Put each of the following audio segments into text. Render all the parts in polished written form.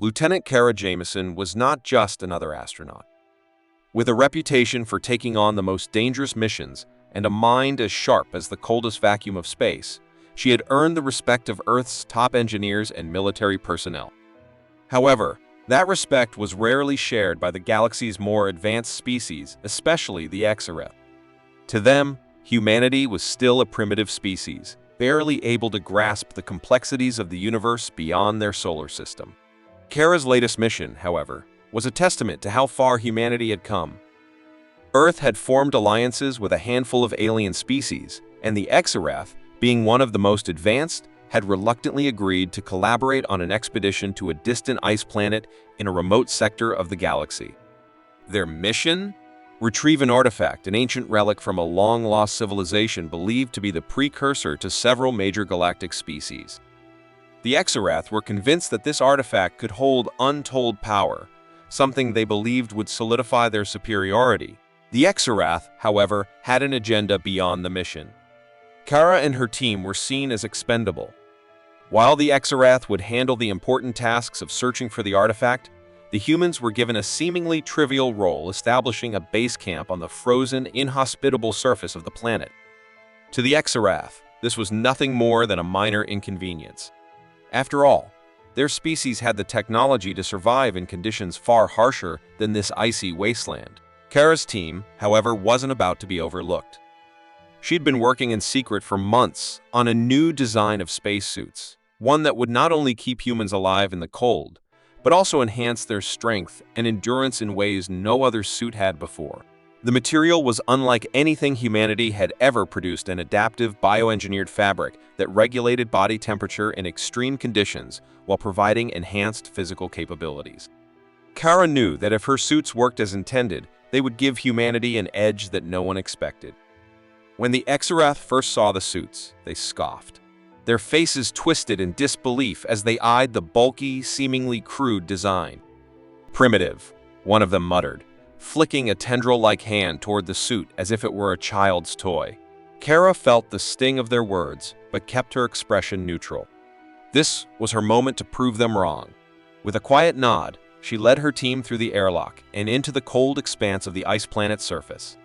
Lieutenant Kara Jameson was not just another astronaut. With a reputation for taking on the most dangerous missions and a mind as sharp as the coldest vacuum of space, she had earned the respect of Earth's top engineers and military personnel. However, that respect was rarely shared by the galaxy's more advanced species, especially the Exareth. To them, humanity was still a primitive species, barely able to grasp the complexities of the universe beyond their solar system. Kara's latest mission, however, was a testament to how far humanity had come. Earth had formed alliances with a handful of alien species, and the Exareth, being one of the most advanced, had reluctantly agreed to collaborate on an expedition to a distant ice planet in a remote sector of the galaxy. Their mission? Retrieve an artifact, an ancient relic from a long-lost civilization believed to be the precursor to several major galactic species. The Exareth were convinced that this artifact could hold untold power, something they believed would solidify their superiority. The Exareth, however, had an agenda beyond the mission. Kara and her team were seen as expendable. While the Exareth would handle the important tasks of searching for the artifact, the humans were given a seemingly trivial role establishing a base camp on the frozen, inhospitable surface of the planet. To the Exareth, this was nothing more than a minor inconvenience. After all, their species had the technology to survive in conditions far harsher than this icy wasteland. Kara's team, however, wasn't about to be overlooked. She'd been working in secret for months on a new design of spacesuits, one that would not only keep humans alive in the cold, but also enhance their strength and endurance in ways no other suit had before. The material was unlike anything humanity had ever produced, an adaptive bioengineered fabric that regulated body temperature in extreme conditions while providing enhanced physical capabilities. Kara knew that if her suits worked as intended, they would give humanity an edge that no one expected. When the Exareth first saw the suits, they scoffed. Their faces twisted in disbelief as they eyed the bulky, seemingly crude design. "Primitive," one of them muttered, flicking a tendril-like hand toward the suit as if it were a child's toy. Kara felt the sting of their words, but kept her expression neutral. This was her moment to prove them wrong. With a quiet nod, she led her team through the airlock and into the cold expanse of the ice planet's surface.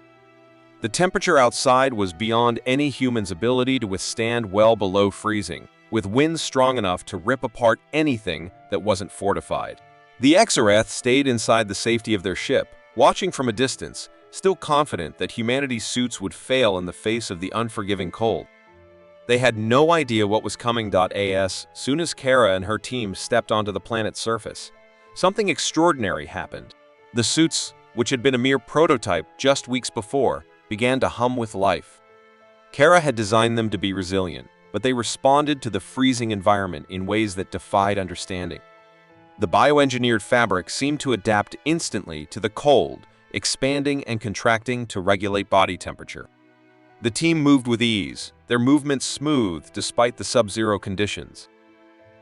The temperature outside was beyond any human's ability to withstand, well below freezing, with winds strong enough to rip apart anything that wasn't fortified. The Exareth stayed inside the safety of their ship, watching from a distance, still confident that humanity's suits would fail in the face of the unforgiving cold. They had no idea what was coming. As soon as Kara and her team stepped onto the planet's surface, something extraordinary happened. The suits, which had been a mere prototype just weeks before, began to hum with life. Kara had designed them to be resilient, but they responded to the freezing environment in ways that defied understanding. The bioengineered fabric seemed to adapt instantly to the cold, expanding and contracting to regulate body temperature. The team moved with ease, their movements smooth despite the sub-zero conditions.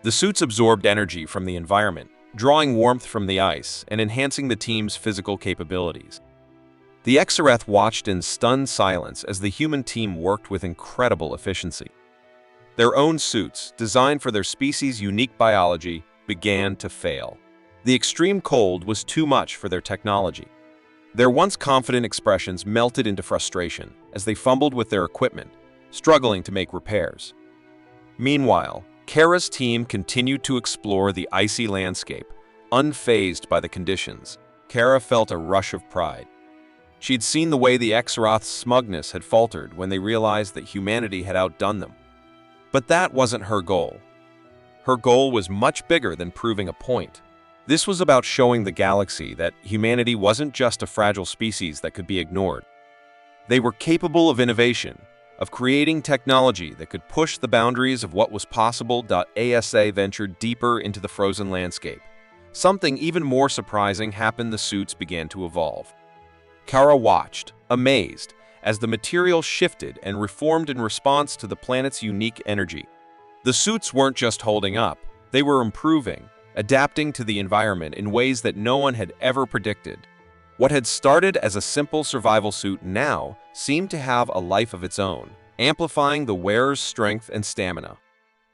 The suits absorbed energy from the environment, drawing warmth from the ice and enhancing the team's physical capabilities. The Exareth watched in stunned silence as the human team worked with incredible efficiency. Their own suits, designed for their species' unique biology, began to fail. The extreme cold was too much for their technology. Their once confident expressions melted into frustration as they fumbled with their equipment, struggling to make repairs. Meanwhile, Kara's team continued to explore the icy landscape, unfazed by the conditions. Kara felt a rush of pride. She'd seen the way the Exareth's smugness had faltered when they realized that humanity had outdone them. But that wasn't her goal. Her goal was much bigger than proving a point. This was about showing the galaxy that humanity wasn't just a fragile species that could be ignored. They were capable of innovation, of creating technology that could push the boundaries of what was possible. ASA ventured deeper into the frozen landscape. Something even more surprising happened. The suits began to evolve. Kara watched, amazed, as the material shifted and reformed in response to the planet's unique energy. The suits weren't just holding up, they were improving, adapting to the environment in ways that no one had ever predicted. What had started as a simple survival suit now seemed to have a life of its own, amplifying the wearer's strength and stamina.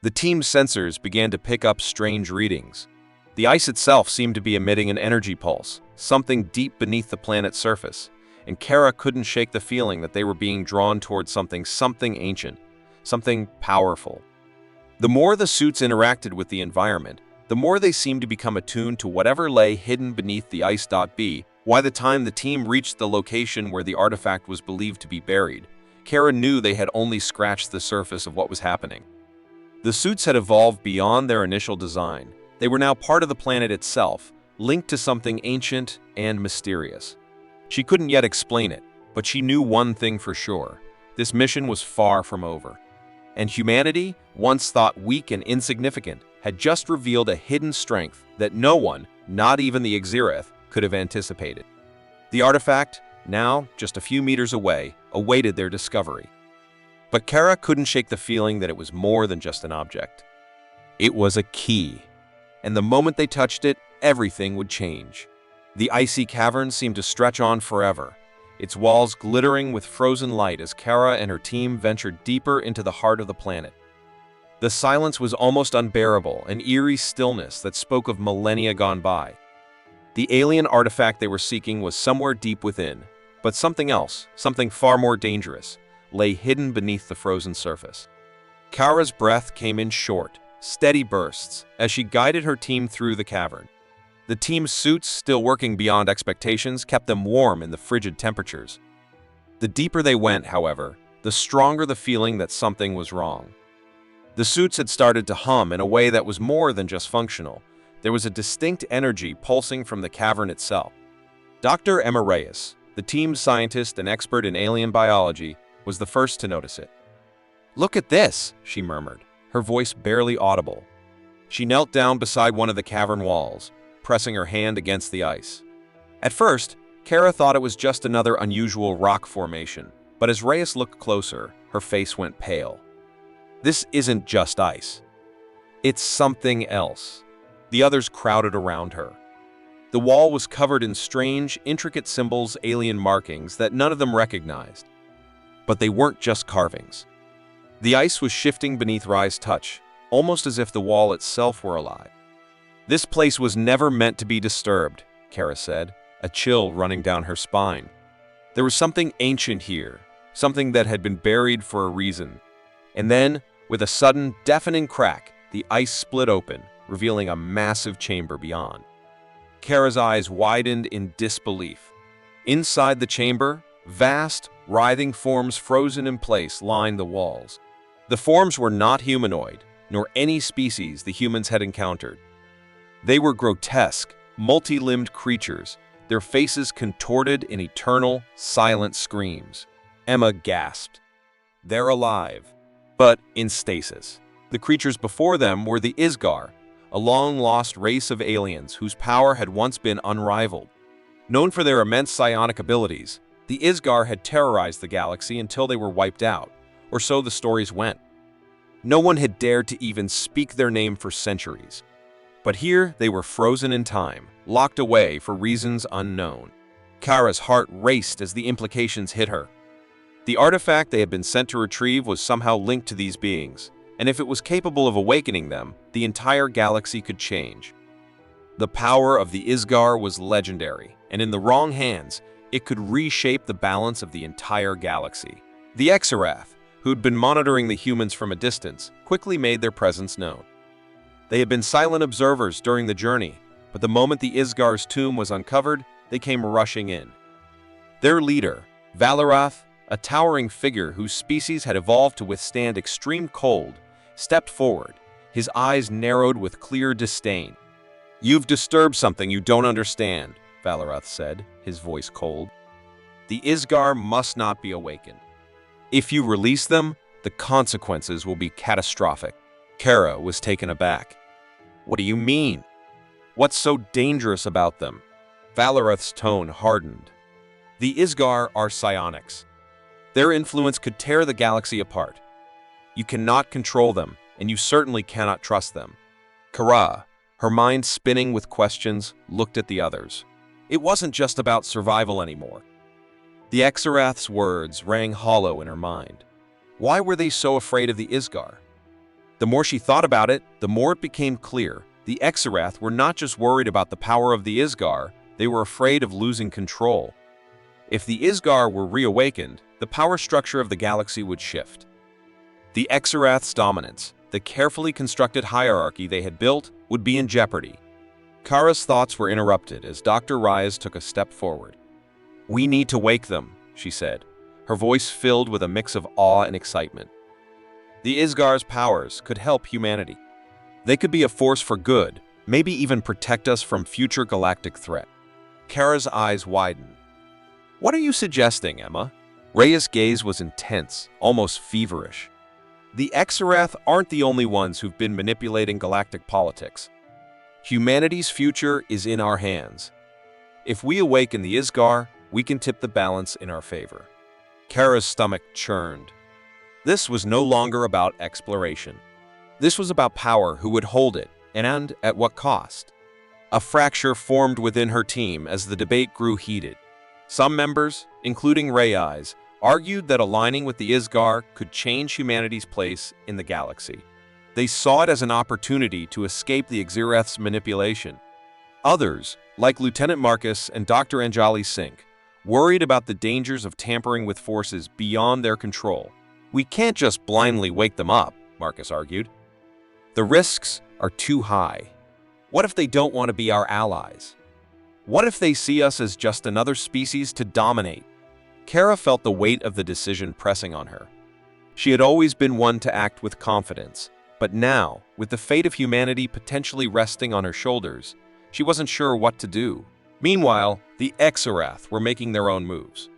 The team's sensors began to pick up strange readings. The ice itself seemed to be emitting an energy pulse, something deep beneath the planet's surface, and Kara couldn't shake the feeling that they were being drawn towards something ancient, something powerful. The more the suits interacted with the environment, the more they seemed to become attuned to whatever lay hidden beneath the ice. By the time the team reached the location where the artifact was believed to be buried, Kara knew they had only scratched the surface of what was happening. The suits had evolved beyond their initial design. They were now part of the planet itself, linked to something ancient and mysterious. She couldn't yet explain it, but she knew one thing for sure. This mission was far from over. And humanity, once thought weak and insignificant, had just revealed a hidden strength that no one, not even the Xerath, could have anticipated. The artifact, now just a few meters away, awaited their discovery. But Kara couldn't shake the feeling that it was more than just an object. It was a key, and the moment they touched it, everything would change. The icy cavern seemed to stretch on forever, its walls glittering with frozen light as Kara and her team ventured deeper into the heart of the planet. The silence was almost unbearable, an eerie stillness that spoke of millennia gone by. The alien artifact they were seeking was somewhere deep within, but something else, something far more dangerous, lay hidden beneath the frozen surface. Kara's breath came in short, steady bursts as she guided her team through the cavern. The team's suits, still working beyond expectations, kept them warm in the frigid temperatures. The deeper they went, however, the stronger the feeling that something was wrong. The suits had started to hum in a way that was more than just functional. There was a distinct energy pulsing from the cavern itself. Dr. Emma Reyes, the team's scientist and expert in alien biology, was the first to notice it. "Look at this," she murmured, her voice barely audible. She knelt down beside one of the cavern walls, pressing her hand against the ice. At first, Kara thought it was just another unusual rock formation, but as Reyes looked closer, her face went pale. "This isn't just ice. It's something else." The others crowded around her. The wall was covered in strange, intricate symbols, alien markings that none of them recognized. But they weren't just carvings. The ice was shifting beneath Rye's touch, almost as if the wall itself were alive. "This place was never meant to be disturbed," Kara said, a chill running down her spine. There was something ancient here, something that had been buried for a reason. And then, with a sudden, deafening crack, the ice split open, revealing a massive chamber beyond. Kara's eyes widened in disbelief. Inside the chamber, vast, writhing forms frozen in place lined the walls. The forms were not humanoid, nor any species the humans had encountered. They were grotesque, multi-limbed creatures, their faces contorted in eternal, silent screams. Emma gasped. "They're alive, but in stasis." The creatures before them were the Isgar, a long-lost race of aliens whose power had once been unrivaled. Known for their immense psionic abilities, the Isgar had terrorized the galaxy until they were wiped out, or so the stories went. No one had dared to even speak their name for centuries. But here they were frozen in time, locked away for reasons unknown. Kara's heart raced as the implications hit her. The artifact they had been sent to retrieve was somehow linked to these beings, and if it was capable of awakening them, the entire galaxy could change. The power of the Isgar was legendary, and in the wrong hands, it could reshape the balance of the entire galaxy. The Xerath, who'd been monitoring the humans from a distance, quickly made their presence known. They had been silent observers during the journey, but the moment the Isgar's tomb was uncovered, they came rushing in. Their leader, Valarath, a towering figure whose species had evolved to withstand extreme cold, stepped forward, his eyes narrowed with clear disdain. "You've disturbed something you don't understand," Valarath said, his voice cold. "The Isgar must not be awakened. If you release them, the consequences will be catastrophic." Kara was taken aback. "What do you mean? What's so dangerous about them?" Valarath's tone hardened. "The Isgar are psionics. Their influence could tear the galaxy apart. You cannot control them, and you certainly cannot trust them." Kara, her mind spinning with questions, looked at the others. It wasn't just about survival anymore. The Xerath's words rang hollow in her mind. Why were they so afraid of the Isgar? The more she thought about it, the more it became clear. The Exarath were not just worried about the power of the Isgar, they were afraid of losing control. If the Isgar were reawakened, the power structure of the galaxy would shift. The Exarath's dominance, the carefully constructed hierarchy they had built, would be in jeopardy. Kara's thoughts were interrupted as Dr. Reyes took a step forward. "We need to wake them," she said, her voice filled with a mix of awe and excitement. The Isgar's powers could help humanity. They could be a force for good, maybe even protect us from future galactic threat. Kara's eyes widened. "What are you suggesting, Emma?" Reyes' gaze was intense, almost feverish. "The Exarath aren't the only ones who've been manipulating galactic politics. Humanity's future is in our hands. If we awaken the Isgar, we can tip the balance in our favor." Kara's stomach churned. This was no longer about exploration. This was about power, who would hold it, and at what cost. A fracture formed within her team as the debate grew heated. Some members, including Reyes, argued that aligning with the Isgar could change humanity's place in the galaxy. They saw it as an opportunity to escape the Exarath's manipulation. Others, like Lieutenant Marcus and Dr. Anjali Singh, worried about the dangers of tampering with forces beyond their control. "We can't just blindly wake them up," Marcus argued. "The risks are too high. What if they don't want to be our allies? What if they see us as just another species to dominate?" Kara felt the weight of the decision pressing on her. She had always been one to act with confidence, but now, with the fate of humanity potentially resting on her shoulders, she wasn't sure what to do. Meanwhile, the Exarath were making their own moves.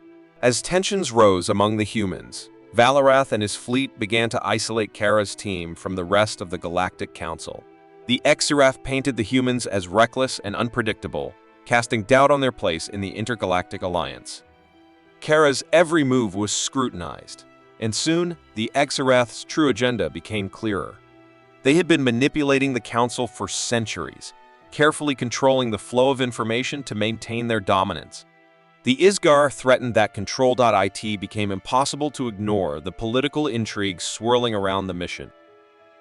As tensions rose among the humans, Valarath and his fleet began to isolate Kara's team from the rest of the Galactic Council. The Exarath painted the humans as reckless and unpredictable, casting doubt on their place in the Intergalactic Alliance. Kara's every move was scrutinized, and soon the Exarath's true agenda became clearer. They had been manipulating the Council for centuries, carefully controlling the flow of information to maintain their dominance. The Isgar threatened that Control.IT became impossible to ignore the political intrigue swirling around the mission.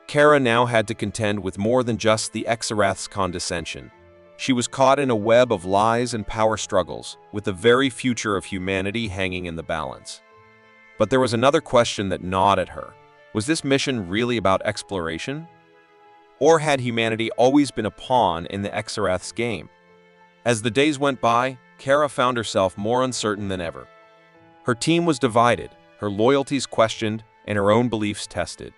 Kara now had to contend with more than just the Exarath's condescension. She was caught in a web of lies and power struggles, with the very future of humanity hanging in the balance. But there was another question that gnawed at her. Was this mission really about exploration? Or had humanity always been a pawn in the Exarath's game? As the days went by, Kara found herself more uncertain than ever. Her team was divided, her loyalties questioned, and her own beliefs tested.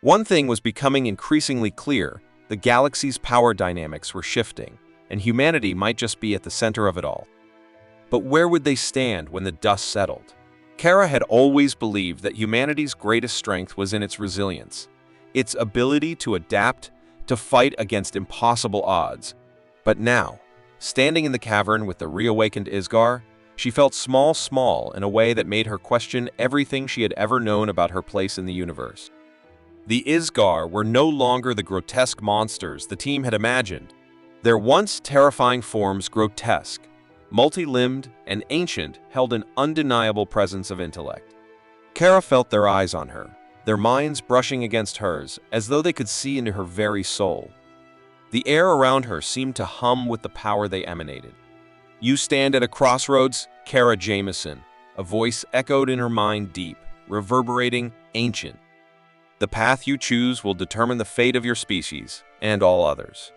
One thing was becoming increasingly clear: the galaxy's power dynamics were shifting, and humanity might just be at the center of it all. But where would they stand when the dust settled? Kara had always believed that humanity's greatest strength was in its resilience, its ability to adapt, to fight against impossible odds. But now, standing in the cavern with the reawakened Isgar, she felt small in a way that made her question everything she had ever known about her place in the universe. The Isgar were no longer the grotesque monsters the team had imagined. Their once terrifying forms, grotesque, multi-limbed, and ancient, held an undeniable presence of intellect. Kara felt their eyes on her, their minds brushing against hers, as though they could see into her very soul. The air around her seemed to hum with the power they emanated. "You stand at a crossroads, Kara Jameson," a voice echoed in her mind, deep, reverberating, ancient. "The path you choose will determine the fate of your species, and all others."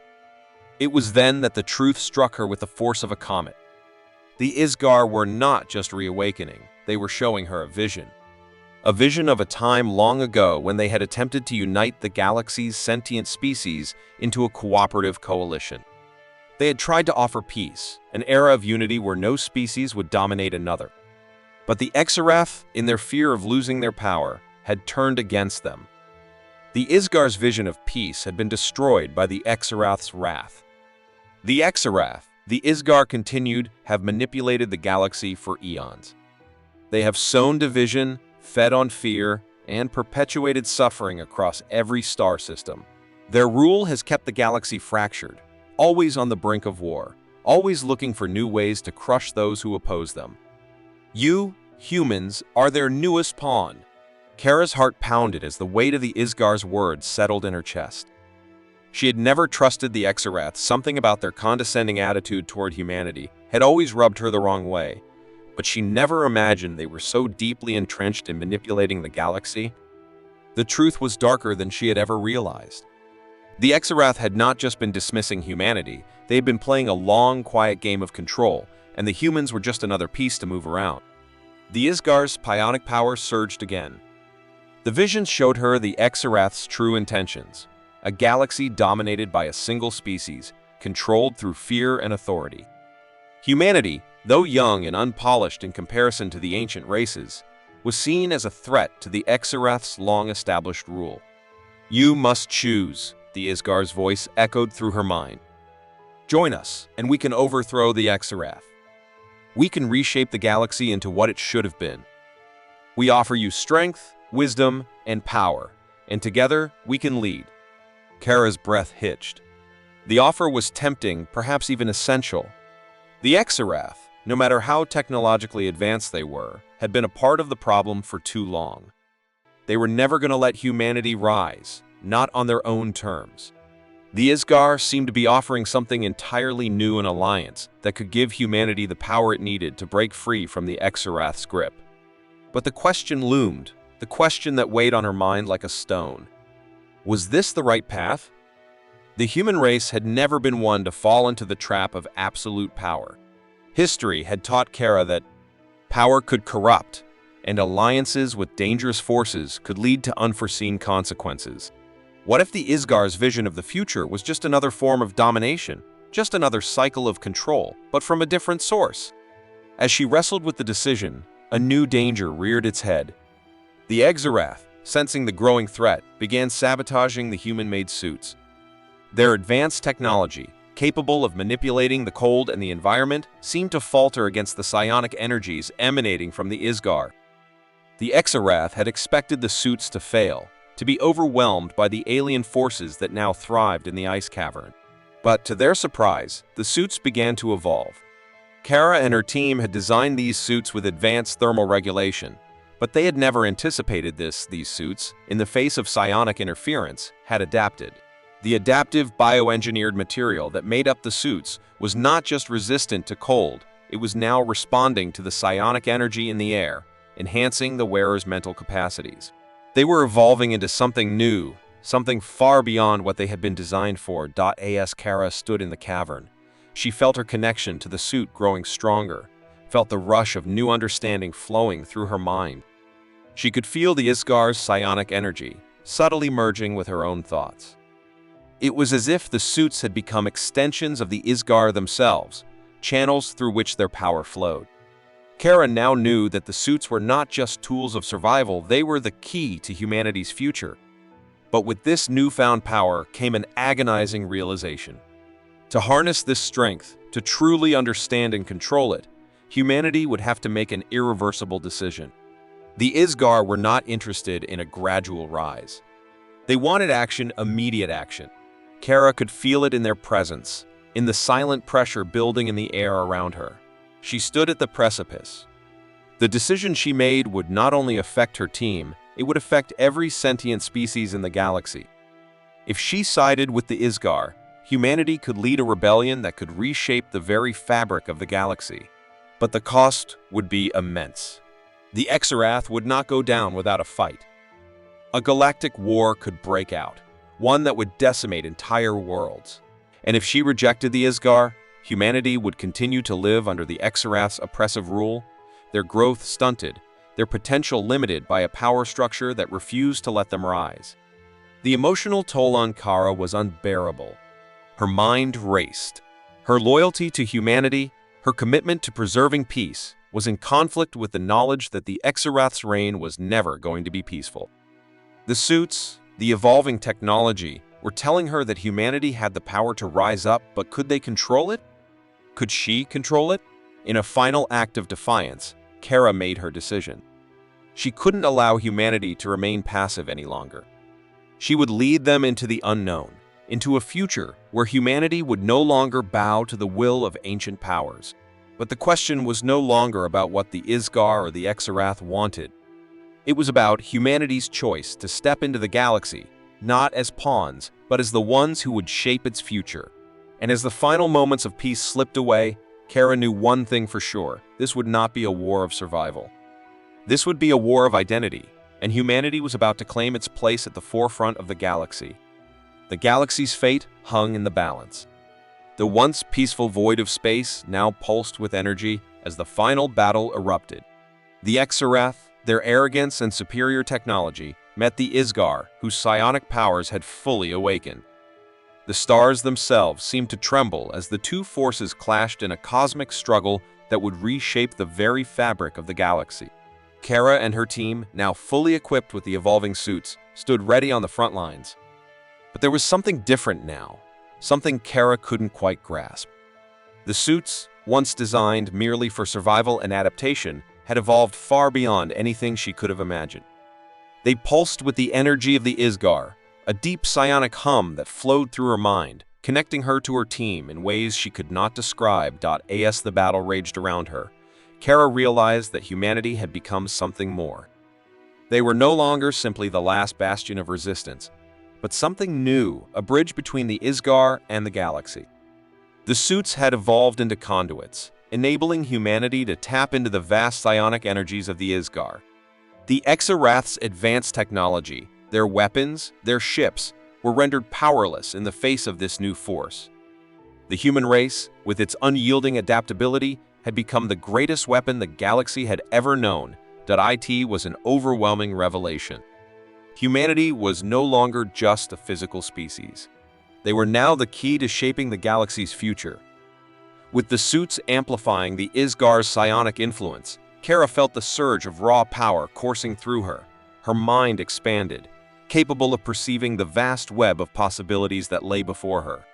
It was then that the truth struck her with the force of a comet. The Isgar were not just reawakening, they were showing her a vision. A vision of a time long ago when they had attempted to unite the galaxy's sentient species into a cooperative coalition. They had tried to offer peace, an era of unity where no species would dominate another. But the Exarath, in their fear of losing their power, had turned against them. The Isgar's vision of peace had been destroyed by the Exarath's wrath. The Exarath, the Isgar continued, have manipulated the galaxy for eons. They have sown division, fed on fear, and perpetuated suffering across every star system. Their rule has kept the galaxy fractured, always on the brink of war, always looking for new ways to crush those who oppose them. You, humans, are their newest pawn. Kara's heart pounded as the weight of the Isgar's words settled in her chest. She had never trusted the Exarath. Something about their condescending attitude toward humanity had always rubbed her the wrong way, but she never imagined they were so deeply entrenched in manipulating the galaxy. The truth was darker than she had ever realized. The Exarath had not just been dismissing humanity, they had been playing a long, quiet game of control, and the humans were just another piece to move around. The Isgar's psionic power surged again. The visions showed her the Exarath's true intentions, a galaxy dominated by a single species, controlled through fear and authority. Humanity, though young and unpolished in comparison to the ancient races, was seen as a threat to the Exarath's long-established rule. "You must choose," the Isgar's voice echoed through her mind. "Join us, and we can overthrow the Exarath. We can reshape the galaxy into what it should have been. We offer you strength, wisdom, and power, and together we can lead." Kara's breath hitched. The offer was tempting, perhaps even essential. The Exarath, no matter how technologically advanced they were, had been a part of the problem for too long. They were never going to let humanity rise, not on their own terms. The Isgar seemed to be offering something entirely new, an alliance that could give humanity the power it needed to break free from the Exarath's grip. But the question loomed, the question that weighed on her mind like a stone. Was this the right path? The human race had never been one to fall into the trap of absolute power. History had taught Kara that power could corrupt, and alliances with dangerous forces could lead to unforeseen consequences. What if the Isgar's vision of the future was just another form of domination, just another cycle of control, but from a different source? As she wrestled with the decision, a new danger reared its head. The Exarath, sensing the growing threat, began sabotaging the human-made suits. Their advanced technology, capable of manipulating the cold and the environment, seemed to falter against the psionic energies emanating from the Isgar. The Exarath had expected the suits to fail, to be overwhelmed by the alien forces that now thrived in the ice cavern. But to their surprise, the suits began to evolve. Kara and her team had designed these suits with advanced thermal regulation, but they had never anticipated these suits, in the face of psionic interference, had adapted. The adaptive bioengineered material that made up the suits was not just resistant to cold, it was now responding to the psionic energy in the air, enhancing the wearer's mental capacities. They were evolving into something new, something far beyond what they had been designed for. As Kara stood in the cavern, she felt her connection to the suit growing stronger, felt the rush of new understanding flowing through her mind. She could feel the Isgar's psionic energy, subtly merging with her own thoughts. It was as if the suits had become extensions of the Isgar themselves, channels through which their power flowed. Kara now knew that the suits were not just tools of survival, they were the key to humanity's future. But with this newfound power came an agonizing realization. To harness this strength, to truly understand and control it, humanity would have to make an irreversible decision. The Isgar were not interested in a gradual rise. They wanted action, immediate action. Kara could feel it in their presence, in the silent pressure building in the air around her. She stood at the precipice. The decision she made would not only affect her team, it would affect every sentient species in the galaxy. If she sided with the Isgar, humanity could lead a rebellion that could reshape the very fabric of the galaxy. But the cost would be immense. The Exarath would not go down without a fight. A galactic war could break out, one that would decimate entire worlds. And if she rejected the Isgar, humanity would continue to live under the Exarath's oppressive rule, their growth stunted, their potential limited by a power structure that refused to let them rise. The emotional toll on Kara was unbearable. Her mind raced. Her loyalty to humanity, her commitment to preserving peace, was in conflict with the knowledge that the Exarath's reign was never going to be peaceful. The suits, the evolving technology, were telling her that humanity had the power to rise up, but could they control it? Could she control it? In a final act of defiance, Kara made her decision. She couldn't allow humanity to remain passive any longer. She would lead them into the unknown, into a future where humanity would no longer bow to the will of ancient powers. But the question was no longer about what the Isgar or the Exarath wanted. It was about humanity's choice to step into the galaxy, not as pawns, but as the ones who would shape its future. And as the final moments of peace slipped away, Kara knew one thing for sure: this would not be a war of survival. This would be a war of identity, and humanity was about to claim its place at the forefront of the galaxy. The galaxy's fate hung in the balance. The once peaceful void of space now pulsed with energy as the final battle erupted. The Exarath, their arrogance and superior technology, met the Isgar, whose psionic powers had fully awakened. The stars themselves seemed to tremble as the two forces clashed in a cosmic struggle that would reshape the very fabric of the galaxy. Kara and her team, now fully equipped with the evolving suits, stood ready on the front lines. But there was something different now, something Kara couldn't quite grasp. The suits, once designed merely for survival and adaptation, had evolved far beyond anything she could have imagined. They pulsed with the energy of the Isgar, a deep psionic hum that flowed through her mind, connecting her to her team in ways she could not describe. As the battle raged around her, Kara realized that humanity had become something more. They were no longer simply the last bastion of resistance, but something new, a bridge between the Isgar and the galaxy. The suits had evolved into conduits, enabling humanity to tap into the vast psionic energies of the Isgar. The Exarath's advanced technology, their weapons, their ships, were rendered powerless in the face of this new force. The human race, with its unyielding adaptability, had become the greatest weapon the galaxy had ever known. It was an overwhelming revelation. Humanity was no longer just a physical species. They were now the key to shaping the galaxy's future. With the suits amplifying the Isgar's psionic influence, Kara felt the surge of raw power coursing through her. Her mind expanded, capable of perceiving the vast web of possibilities that lay before her.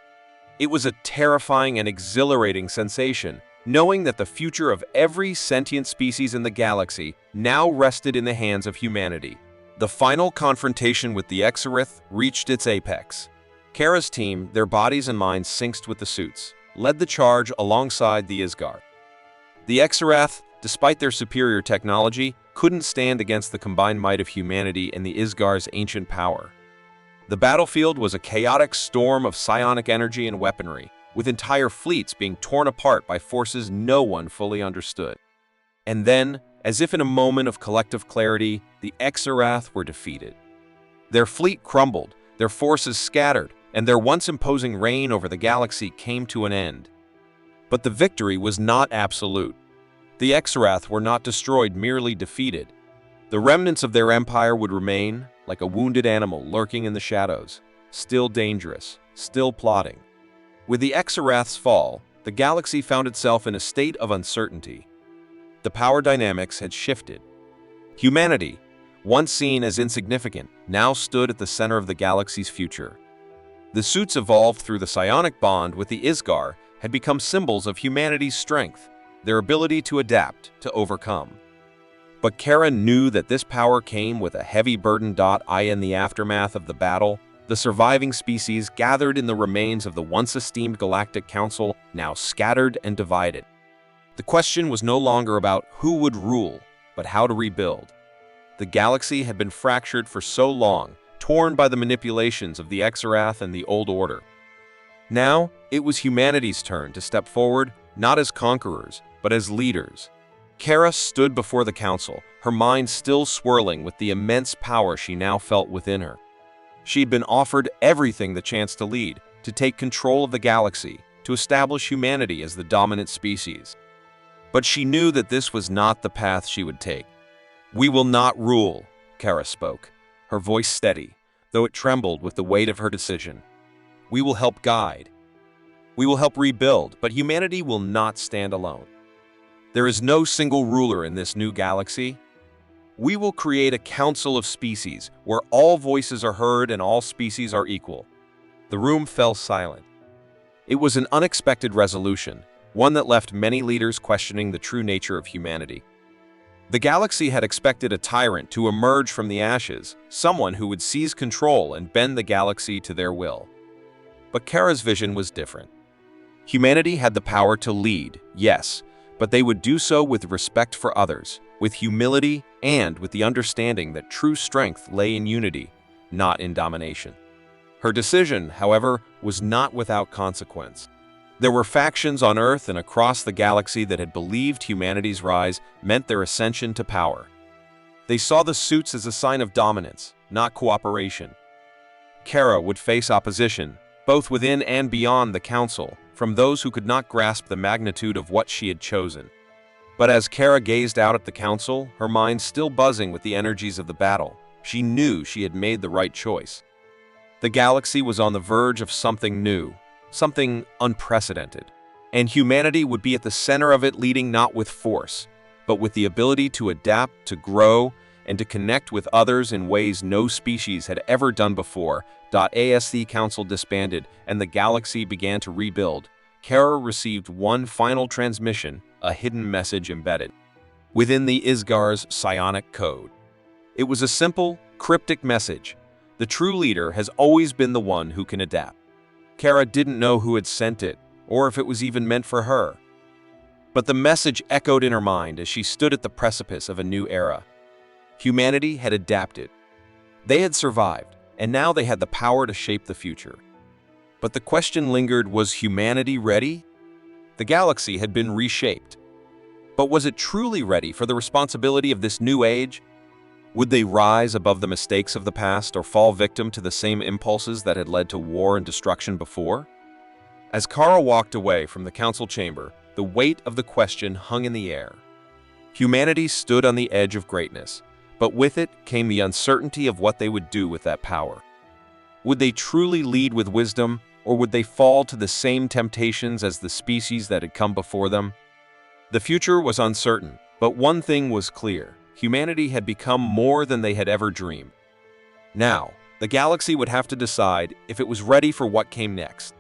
It was a terrifying and exhilarating sensation, knowing that the future of every sentient species in the galaxy now rested in the hands of humanity. The final confrontation with the Exarath reached its apex. Kara's team, their bodies and minds synced with the suits, led the charge alongside the Isgar. The Exarath, despite their superior technology, couldn't stand against the combined might of humanity and the Isgar's ancient power. The battlefield was a chaotic storm of psionic energy and weaponry, with entire fleets being torn apart by forces no one fully understood. And then, as if in a moment of collective clarity, the Exarath were defeated. Their fleet crumbled, their forces scattered, and their once imposing reign over the galaxy came to an end. But the victory was not absolute. The Exarath were not destroyed, merely defeated. The remnants of their empire would remain, like a wounded animal lurking in the shadows, still dangerous, still plotting. With the Exarath's fall, the galaxy found itself in a state of uncertainty. The power dynamics had shifted. Humanity, once seen as insignificant, now stood at the center of the galaxy's future. The suits evolved through the psionic bond with the Isgar had become symbols of humanity's strength, their ability to adapt, to overcome. But Kara knew that this power came with a heavy burden. In the aftermath of the battle, the surviving species gathered in the remains of the once esteemed Galactic Council, now scattered and divided. The question was no longer about who would rule, but how to rebuild. The galaxy had been fractured for so long, torn by the manipulations of the Exarath and the Old Order. Now, it was humanity's turn to step forward, not as conquerors, but as leaders. Kara stood before the council, her mind still swirling with the immense power she now felt within her. She'd been offered everything: the chance to lead, to take control of the galaxy, to establish humanity as the dominant species. But she knew that this was not the path she would take. "We will not rule," Kara spoke, her voice steady, though it trembled with the weight of her decision. "We will help guide. We will help rebuild, but humanity will not stand alone. There is no single ruler in this new galaxy. We will create a council of species where all voices are heard and all species are equal." The room fell silent. It was an unexpected resolution, one that left many leaders questioning the true nature of humanity. The galaxy had expected a tyrant to emerge from the ashes, someone who would seize control and bend the galaxy to their will. But Kara's vision was different. Humanity had the power to lead, yes, but they would do so with respect for others, with humility, and with the understanding that true strength lay in unity, not in domination. Her decision, however, was not without consequence. There were factions on Earth and across the galaxy that had believed humanity's rise meant their ascension to power. They saw the suits as a sign of dominance, not cooperation. Kara would face opposition, both within and beyond the Council, from those who could not grasp the magnitude of what she had chosen. But as Kara gazed out at the Council, her mind still buzzing with the energies of the battle, she knew she had made the right choice. The galaxy was on the verge of something new, something unprecedented, and humanity would be at the center of it, leading not with force, but with the ability to adapt, to grow, and to connect with others in ways no species had ever done before. As the Council disbanded and the galaxy began to rebuild, Kara received one final transmission, a hidden message embedded within the Isgar's psionic code. It was a simple, cryptic message. The true leader has always been the one who can adapt. Kara didn't know who had sent it, or if it was even meant for her. But the message echoed in her mind as she stood at the precipice of a new era. Humanity had adapted. They had survived, and now they had the power to shape the future. But the question lingered, was humanity ready? The galaxy had been reshaped. But was it truly ready for the responsibility of this new age? Would they rise above the mistakes of the past or fall victim to the same impulses that had led to war and destruction before? As Kara walked away from the council chamber, the weight of the question hung in the air. Humanity stood on the edge of greatness, but with it came the uncertainty of what they would do with that power. Would they truly lead with wisdom, or would they fall to the same temptations as the species that had come before them? The future was uncertain, but one thing was clear. Humanity had become more than they had ever dreamed. Now, the galaxy would have to decide if it was ready for what came next.